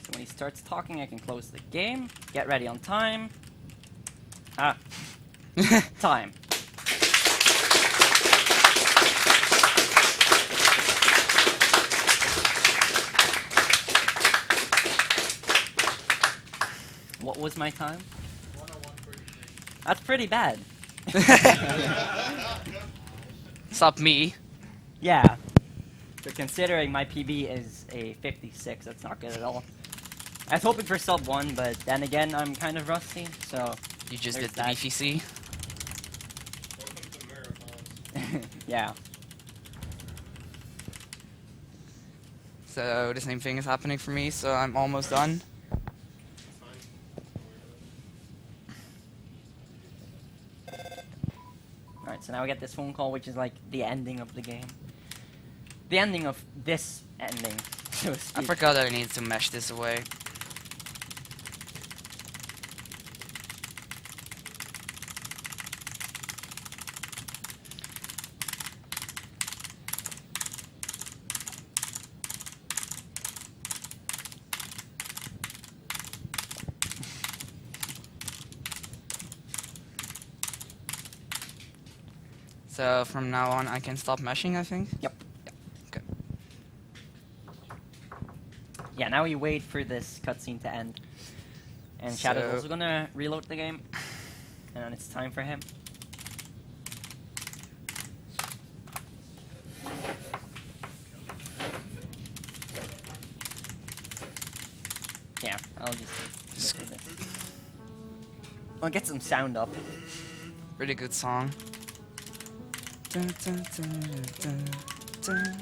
So when he starts talking, I can close the game. Get ready on time. Ah. Time. What was my time? 101.33. That's pretty bad. Sup me. Yeah. But considering my PB is a 56, that's not good at all. I was hoping for sub 1, but then again, I'm kind of rusty, so... You just There's did the that. BFC. Welcome to marathons. yeah. So the same thing is happening for me, so I'm almost done. Alright, so now we get this phone call, which is like the ending of the game. The ending of this ending, so to I speak. forgot that I needed to mesh this away. So from now on I can stop meshing, I think? Yep. Okay. Yeah, now we wait for this cutscene to end. And Shadow's So- also gonna reload the game. And then it's time for him. Yeah, I'll just look at this. I'll get some sound up. Really good song. Dun, dun, dun, dun, dun.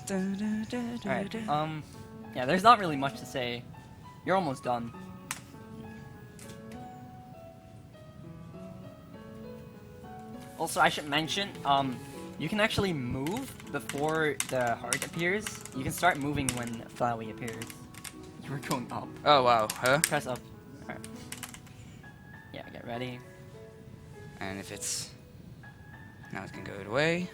Dun, dun, dun, dun, Alright, dun. yeah, there's not really much to say. You're almost done. Also, I should mention, you can actually move before the heart appears. You can start moving when Flowey appears. You were going up. Oh wow, huh? Press up. Alright. Yeah, get ready. And if it's... Now it can go away.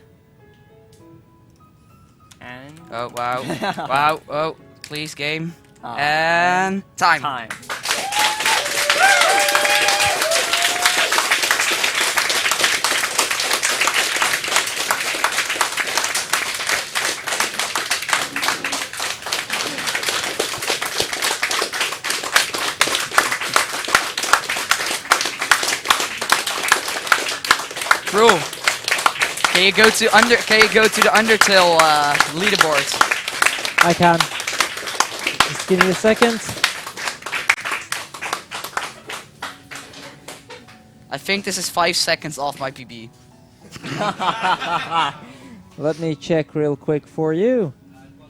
And... Oh wow. Wow, oh, please game. Ah, And... Time! time. Rule. Can you go to the Undertale leaderboard? I can. Just give me a second. I think this is 5 seconds off my PB. Let me check real quick for you.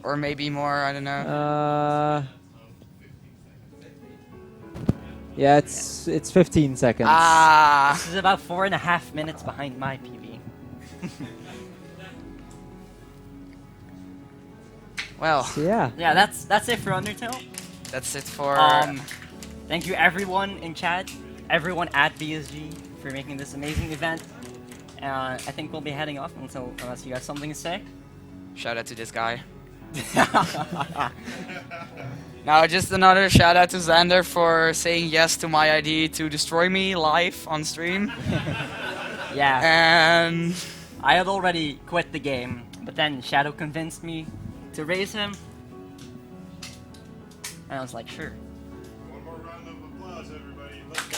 Or maybe more, I don't know. Yeah, it's 15 seconds. Ah! This is about 4.5 minutes behind my PB. Well, So yeah. Yeah, that's it for Undertale. that's it for... Thank you everyone in chat, everyone at BSG for making this amazing event. I think we'll be heading off unless you got something to say. Shout out to this guy. Now, just another shout out to Xander for saying yes to my idea to destroy me live on stream. Yeah, And I had already quit the game, but then Shadow convinced me to raise him. And I was like, sure. One more round of applause, everybody. Let's